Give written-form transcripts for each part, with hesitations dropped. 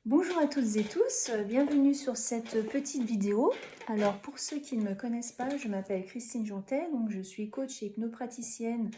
Bonjour à toutes et tous, bienvenue sur cette petite vidéo. Alors pour ceux qui ne me connaissent pas, je m'appelle Christine Jontet, donc je suis coach et hypnopraticienne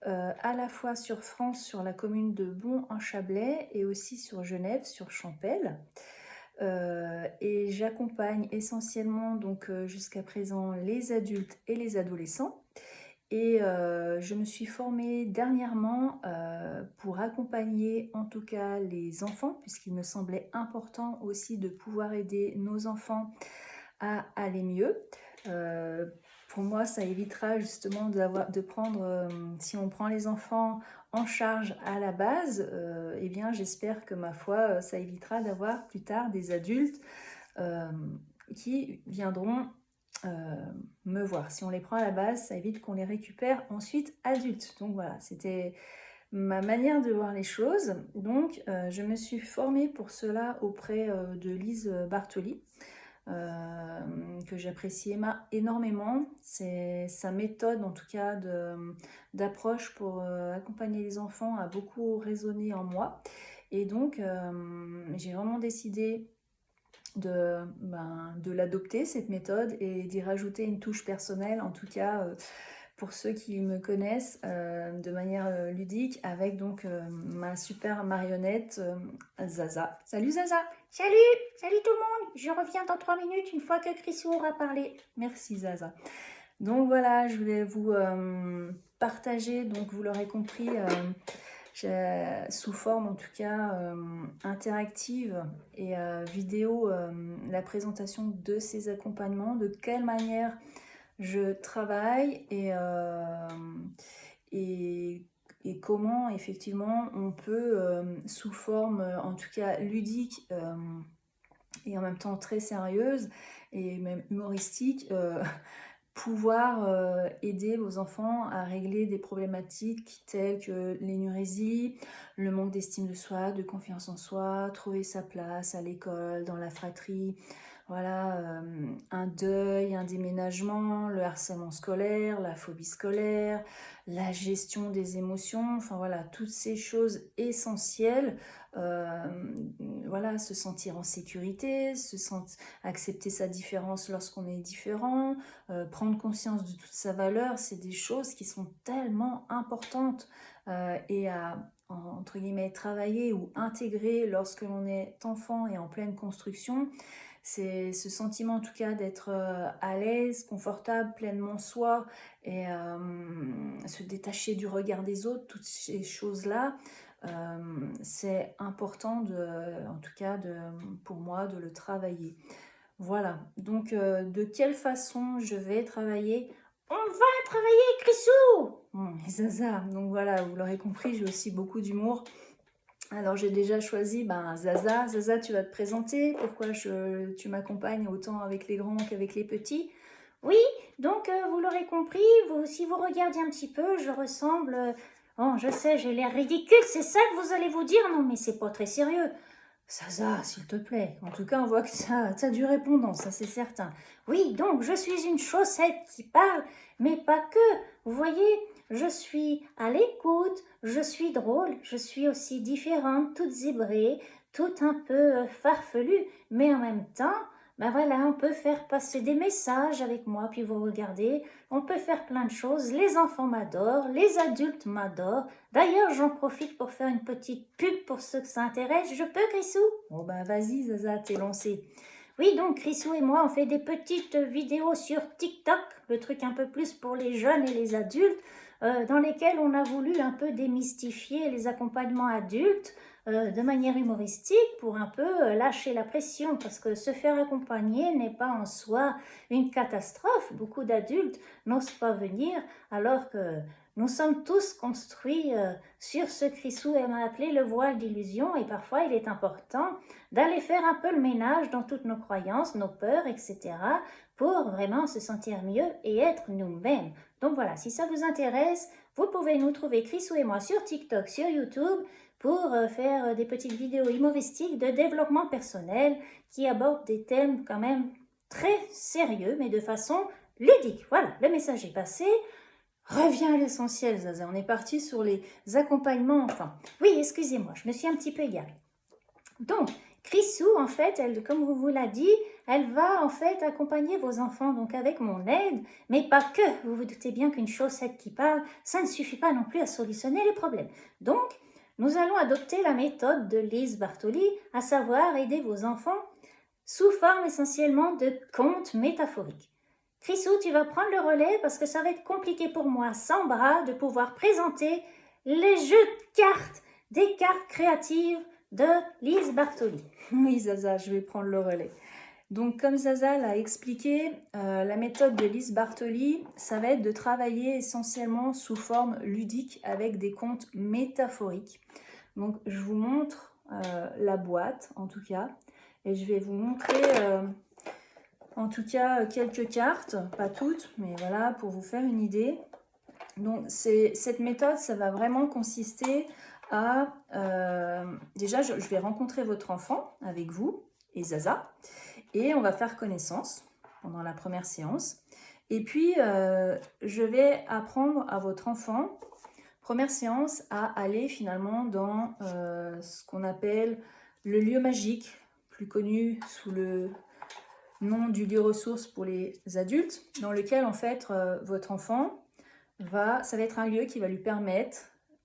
à la fois sur France, sur la commune de Bon-en-Chablais et aussi sur Genève, sur Champel. Et j'accompagne essentiellement donc jusqu'à présent les adultes et les adolescents. Et je me suis formée dernièrement pour accompagner en tout cas les enfants, puisqu'il me semblait important aussi de pouvoir aider nos enfants à aller mieux. Pour moi, ça évitera justement de prendre, si on prend les enfants en charge à la base, eh bien j'espère que ma foi, ça évitera d'avoir plus tard des adultes euh, qui viendront me voir. Si on les prend à la base, ça évite qu'on les récupère ensuite adultes. Donc voilà, c'était ma manière de voir les choses. Donc je me suis formée pour cela auprès de Lise Bartoli, que j'apprécie énormément. C'est sa méthode en tout cas d'approche pour accompagner les enfants a beaucoup résonné en moi. Et donc j'ai vraiment décidé de l'adopter, cette méthode, et d'y rajouter une touche personnelle, en tout cas pour ceux qui me connaissent de manière ludique, avec donc ma super marionnette Zaza. Salut Zaza! Salut, salut tout le monde. Je reviens dans 3 minutes une fois que Chrisou aura parlé. Merci Zaza. Donc voilà, je voulais vous partager, donc vous l'aurez compris, sous forme en tout cas interactive et vidéo, la présentation de ces accompagnements, de quelle manière je travaille et, et comment effectivement on peut, sous forme en tout cas ludique et en même temps très sérieuse et même humoristique, pouvoir aider vos enfants à régler des problématiques telles que l'énurésie, le manque d'estime de soi, de confiance en soi, trouver sa place à l'école, dans la fratrie, voilà, un deuil, un déménagement, le harcèlement scolaire, la phobie scolaire, la gestion des émotions, enfin voilà, toutes ces choses essentielles, euh, voilà, se sentir en sécurité, accepter sa différence lorsqu'on est différent, prendre conscience de toute sa valeur, c'est des choses qui sont tellement importantes et à, entre guillemets, travailler ou intégrer lorsque l'on est enfant et en pleine construction. C'est ce sentiment en tout cas d'être à l'aise, confortable, pleinement soi et se détacher du regard des autres, toutes ces choses-là. C'est important en tout cas pour moi de le travailler. Voilà, donc de quelle façon je vais travailler? On va travailler, Chrisou. Zaza, donc voilà, vous l'aurez compris, j'ai aussi beaucoup d'humour. Alors j'ai déjà choisi Zaza. Zaza, tu vas te présenter, pourquoi tu m'accompagnes autant avec les grands qu'avec les petits? Oui, donc vous l'aurez compris, si vous regardez un petit peu, je ressemble... oh, je sais, j'ai l'air ridicule, c'est ça que vous allez vous dire? Non, mais c'est pas très sérieux. Zaza, s'il te plaît. En tout cas, on voit que t'as du répondant, ça c'est certain. Oui, donc je suis une chaussette qui parle, mais pas que. Vous voyez, je suis à l'écoute, je suis drôle, je suis aussi différente, toute zébrée, toute un peu farfelue, mais en même temps, ben voilà, on peut faire passer des messages avec moi, puis vous regardez, on peut faire plein de choses. Les enfants m'adorent, les adultes m'adorent. D'ailleurs, j'en profite pour faire une petite pub pour ceux que ça intéresse. Je peux, Grissou? Bon vas-y Zaza, t'es lancée. Oui, donc Chrisou et moi, on fait des petites vidéos sur TikTok, le truc un peu plus pour les jeunes et les adultes, dans lesquelles on a voulu un peu démystifier les accompagnements adultes de manière humoristique pour un peu lâcher la pression, parce que se faire accompagner n'est pas en soi une catastrophe. Beaucoup d'adultes n'osent pas venir, alors que nous sommes tous construits sur ce que Chrisou aime appeler le voile d'illusion, et parfois il est important d'aller faire un peu le ménage dans toutes nos croyances, nos peurs, etc., pour vraiment se sentir mieux et être nous-mêmes. Donc voilà, si ça vous intéresse, vous pouvez nous trouver, Chrisou et moi, sur TikTok, sur YouTube, pour faire des petites vidéos humoristiques de développement personnel qui abordent des thèmes quand même très sérieux, mais de façon ludique. Voilà, le message est passé. Reviens à l'essentiel, Zaza. On est parti sur les accompagnements, enfin. Oui, excusez-moi, je me suis un petit peu égarée. Donc, Chrisou, en fait, elle, comme on vous l'a dit, elle va en fait accompagner vos enfants donc avec mon aide, mais pas que. Vous vous doutez bien qu'une chaussette qui parle, ça ne suffit pas non plus à solutionner les problèmes. Donc, nous allons adopter la méthode de Lise Bartoli, à savoir aider vos enfants sous forme essentiellement de contes métaphoriques. Chrisou, tu vas prendre le relais parce que ça va être compliqué pour moi, sans bras, de pouvoir présenter les jeux de cartes, des cartes créatives de Lise Bartoli. Oui, Zaza, je vais prendre le relais. Donc, comme Zaza l'a expliqué, la méthode de Lise Bartoli, ça va être de travailler essentiellement sous forme ludique avec des contes métaphoriques. Donc, je vous montre la boîte, en tout cas, et je vais vous montrer, en tout cas, quelques cartes, pas toutes, mais voilà, pour vous faire une idée. Donc, cette méthode, ça va vraiment consister à... déjà, je vais rencontrer votre enfant avec vous et Zaza, et on va faire connaissance pendant la première séance. Et puis, je vais apprendre à votre enfant, première séance, à aller finalement dans ce qu'on appelle le lieu magique, plus connu sous le nom du lieu ressource pour les adultes, dans lequel en fait votre enfant ça va être un lieu qui va lui permettre,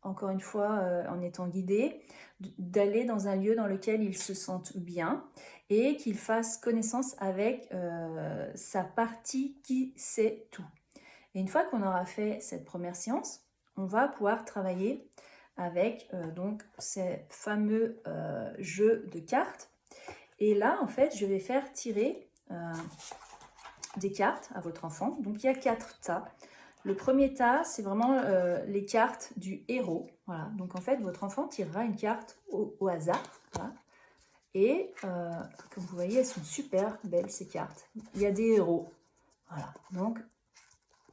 encore une fois en étant guidé, d'aller dans un lieu dans lequel il se sente bien et qu'il fasse connaissance avec sa partie qui sait tout. Et une fois qu'on aura fait cette première séance, on va pouvoir travailler avec donc ces fameux jeux de cartes. Et là, en fait, je vais faire tirer des cartes à votre enfant. Donc, il y a 4 tas. Le premier tas, c'est vraiment les cartes du héros. Voilà. Donc, en fait, votre enfant tirera une carte au hasard. Voilà. Et comme vous voyez, elles sont super belles, ces cartes. Il y a des héros. Voilà. Donc,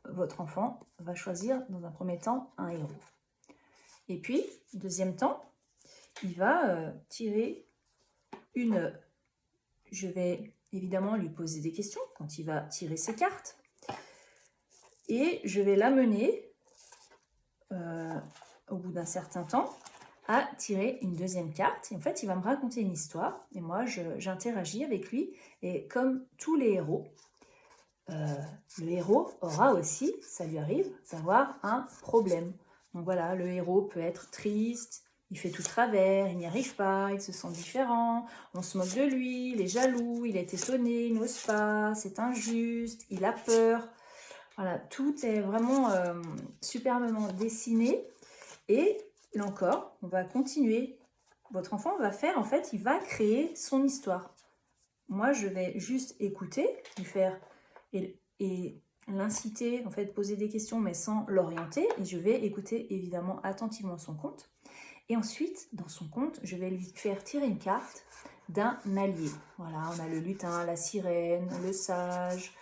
votre enfant va choisir, dans un premier temps, un héros. Et puis, deuxième temps, il va tirer une... Je vais évidemment lui poser des questions quand il va tirer ses cartes. Et je vais l'amener, au bout d'un certain temps, à tirer une deuxième carte. Et en fait, il va me raconter une histoire. Et moi, j'interagis avec lui. Et comme tous les héros, le héros aura aussi, ça lui arrive, d'avoir un problème. Donc voilà, le héros peut être triste, il fait tout travers, il n'y arrive pas, il se sent différent, on se moque de lui, il est jaloux, il est étonné, il n'ose pas, c'est injuste, il a peur. Voilà, tout est vraiment superbement dessiné. Et là encore, on va continuer. Votre enfant va faire, en fait, il va créer son histoire. Moi, je vais juste écouter, lui faire et l'inciter, en fait, poser des questions, mais sans l'orienter. Et je vais écouter, évidemment, attentivement son conte. Et ensuite, dans son conte, je vais lui faire tirer une carte d'un allié. Voilà, on a le lutin, la sirène, le sage,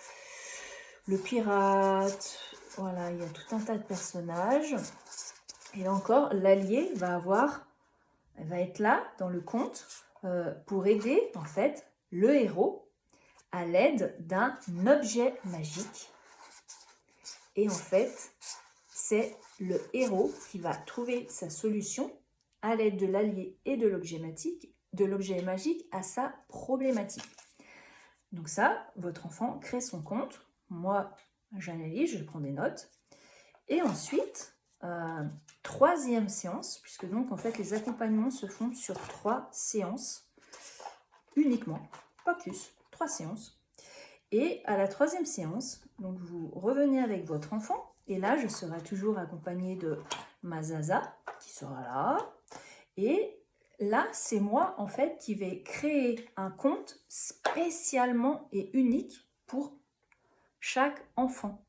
le pirate. Voilà, il y a tout un tas de personnages. Et là encore, l'allié va être là dans le conte pour aider en fait le héros à l'aide d'un objet magique. Et en fait, c'est le héros qui va trouver sa solution à l'aide de l'allié et de l'objet magique à sa problématique. Donc ça, votre enfant crée son conte. Moi, j'analyse, je prends des notes. Et ensuite, troisième séance, puisque donc en fait les accompagnements se font sur 3 séances uniquement, pas plus, 3 séances. Et à la 3e séance, donc vous revenez avec votre enfant, et là je serai toujours accompagnée de ma Zaza qui sera là. Et là, c'est moi en fait qui vais créer un conte spécialement et unique pour chaque enfant,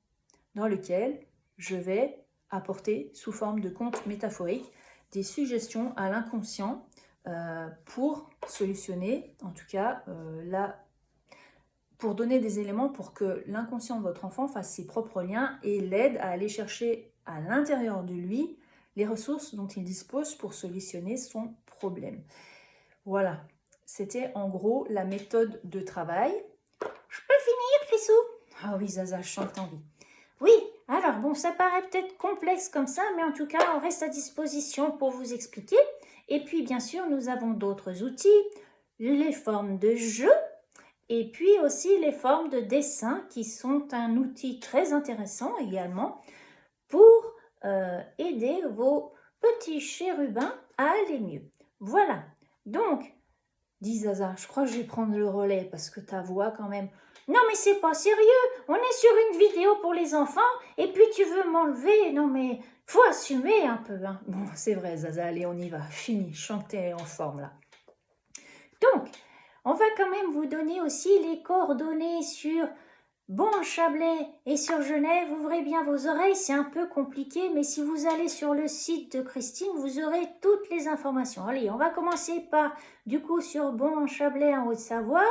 dans lequel je vais apporter sous forme de conte métaphorique des suggestions à l'inconscient pour solutionner, en tout cas, pour donner des éléments pour que l'inconscient de votre enfant fasse ses propres liens et l'aide à aller chercher à l'intérieur de lui les ressources dont il dispose pour solutionner son problème. Voilà, c'était en gros la méthode de travail. Je peux finir, Chrisou? Ah oui, Zaza, je sens que t'as envie. Oui, alors bon, ça paraît peut-être complexe comme ça, mais en tout cas, on reste à disposition pour vous expliquer. Et puis, bien sûr, nous avons d'autres outils. les formes de jeu et puis aussi les formes de dessin qui sont un outil très intéressant également pour aider vos petits chérubins à aller mieux. Voilà, donc, dit Zaza, je crois que je vais prendre le relais parce que ta voix quand même... Non mais c'est pas sérieux, on est sur une vidéo pour les enfants et puis tu veux m'enlever, non mais faut assumer un peu. Hein. Bon, c'est vrai Zaza, allez on y va, fini, chanter en forme là. Donc, on va quand même vous donner aussi les coordonnées sur Bon-Chablais et sur Genève. Ouvrez bien vos oreilles, c'est un peu compliqué, mais si vous allez sur le site de Christine, vous aurez toutes les informations. Allez, on va commencer par, du coup, sur Bon-Chablais en Haute-Savoie.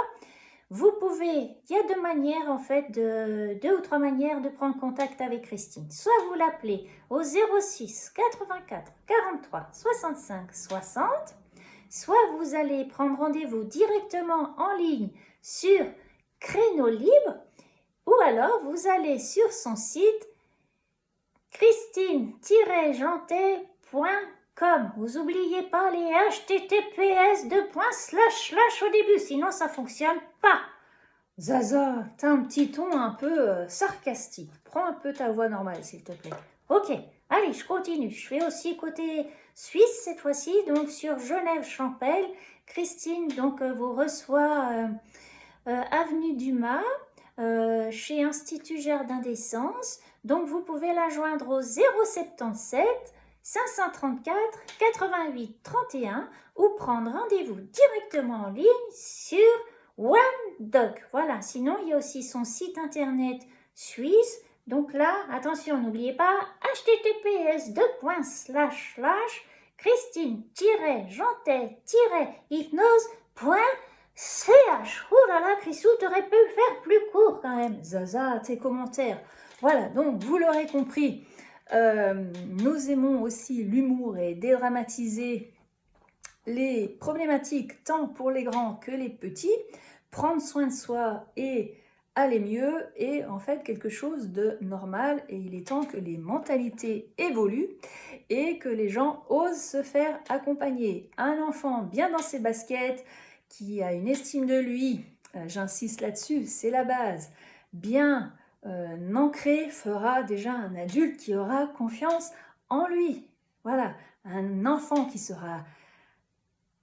Vous pouvez, il y a deux manières en fait, deux ou trois manières de prendre contact avec Christine. Soit vous l'appelez au 06 84 43 65 60, soit vous allez prendre rendez-vous directement en ligne sur Créneau Libre, ou alors vous allez sur son site christine-jantet.com. Vous n'oubliez pas les https au début, sinon ça ne fonctionne pas. Zaza, t'as un petit ton un peu sarcastique. Prends un peu ta voix normale, s'il te plaît. Ok, allez, je continue. Je fais aussi côté Suisse cette fois-ci, donc sur Genève-Champel. Christine donc vous reçoit avenue Dumas, chez Institut Jardin d'Essence. Donc vous pouvez la joindre au 077 534 88 31 ou prendre rendez-vous directement en ligne sur OneDoc. Voilà, sinon il y a aussi son site internet suisse. Donc là, attention, n'oubliez pas https://christine-jantet-hypnose.ch. Oh là là, Chrisou, t'aurais pu le faire plus court quand même. Zaza, tes commentaires. Voilà, donc vous l'aurez compris, nous aimons aussi l'humour et dédramatiser les problématiques tant pour les grands que les petits. Prendre soin de soi et aller mieux est en fait quelque chose de normal et il est temps que les mentalités évoluent et que les gens osent se faire accompagner. Un enfant bien dans ses baskets, qui a une estime de lui, j'insiste là-dessus, c'est la base, bien ancré fera déjà un adulte qui aura confiance en lui. Voilà, un enfant qui sera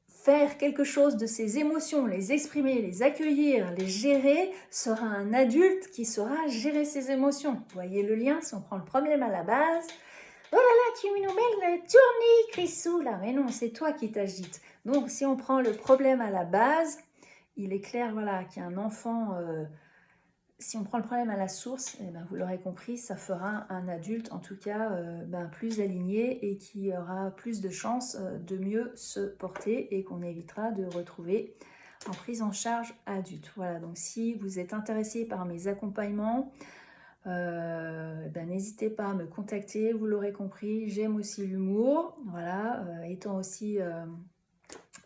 faire quelque chose de ses émotions, les exprimer, les accueillir, les gérer, sera un adulte qui saura gérer ses émotions. Vous voyez le lien, si on prend le problème à la base. Oh là là, tu nous mets le tournis, Chrisou, là. Mais non, c'est toi qui t'agites. Donc, si on prend le problème à la base, il est clair voilà, qu'un enfant, si on prend le problème à la source, eh ben, vous l'aurez compris, ça fera un adulte, en tout cas, plus aligné et qui aura plus de chances de mieux se porter et qu'on évitera de retrouver en prise en charge adulte. Voilà, donc si vous êtes intéressé par mes accompagnements, n'hésitez pas à me contacter, vous l'aurez compris, j'aime aussi l'humour, voilà, étant aussi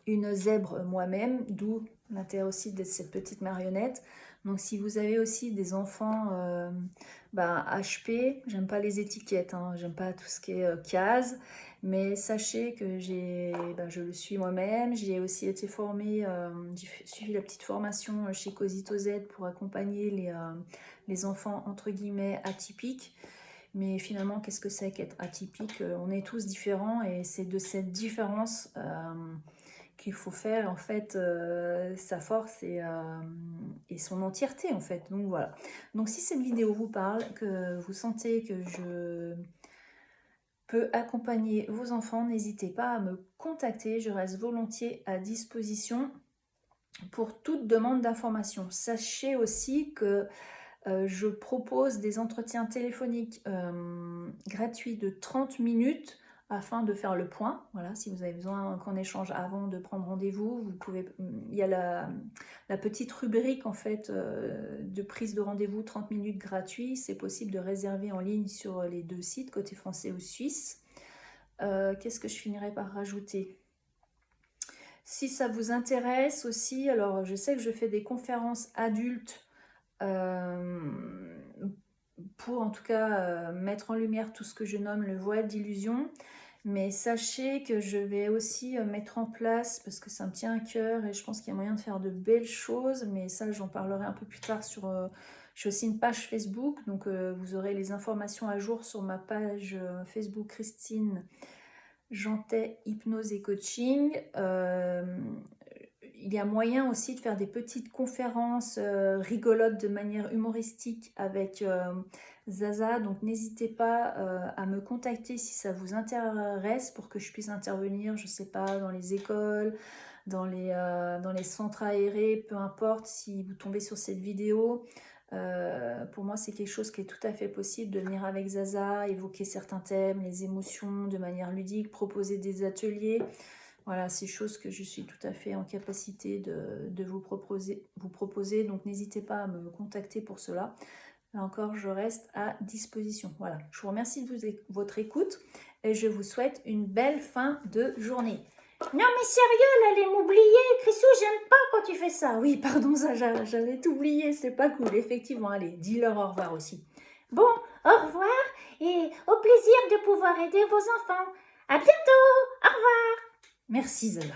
une zèbre moi-même, d'où l'intérêt aussi de cette petite marionnette. Donc si vous avez aussi des enfants HP, j'aime pas les étiquettes, hein, j'aime pas tout ce qui est case, mais sachez que je le suis moi-même, j'ai aussi été formée, j'ai suivi la petite formation chez Cosito Z pour accompagner les enfants entre guillemets atypiques. Mais finalement, qu'est-ce que c'est qu'être atypique? On est tous différents et c'est de cette différence qu'il faut faire en fait sa force et son entièreté en fait. Donc voilà. Donc si cette vidéo vous parle, que vous sentez que je peux accompagner vos enfants, n'hésitez pas à me contacter. Je reste volontiers à disposition pour toute demande d'information. Sachez aussi que je propose des entretiens téléphoniques gratuits de 30 minutes afin de faire le point. Voilà, si vous avez besoin qu'on échange avant de prendre rendez-vous, vous pouvez. Il y a la petite rubrique en fait de prise de rendez-vous 30 minutes gratuit. C'est possible de réserver en ligne sur les deux sites, côté français ou suisse. Qu'est-ce que je finirai par rajouter ? Si ça vous intéresse aussi, alors je sais que je fais des conférences adultes pour en tout cas mettre en lumière tout ce que je nomme le voile d'illusion. Mais sachez que je vais aussi mettre en place, parce que ça me tient à cœur et je pense qu'il y a moyen de faire de belles choses, mais ça j'en parlerai un peu plus tard sur... j'ai aussi une page Facebook, donc vous aurez les informations à jour sur ma page Facebook Christine Jantet Hypnose et Coaching. Il y a moyen aussi de faire des petites conférences rigolotes de manière humoristique avec Zaza. Donc n'hésitez pas à me contacter si ça vous intéresse pour que je puisse intervenir, je ne sais pas, dans les écoles, dans les centres aérés, peu importe si vous tombez sur cette vidéo. Pour moi, c'est quelque chose qui est tout à fait possible de venir avec Zaza, évoquer certains thèmes, les émotions de manière ludique, proposer des ateliers. Voilà, c'est choses que je suis tout à fait en capacité de vous proposer. Donc, n'hésitez pas à me contacter pour cela. Là encore, je reste à disposition. Voilà, je vous remercie de votre écoute et je vous souhaite une belle fin de journée. Non mais sérieux, elle allait m'oublier. Chrisou, j'aime pas quand tu fais ça. Oui, pardon, ça, j'allais t'oublier, c'est pas cool. Effectivement, allez, dis-leur au revoir aussi. Bon, au revoir et au plaisir de pouvoir aider vos enfants. À bientôt. Au revoir. Merci, Zaza.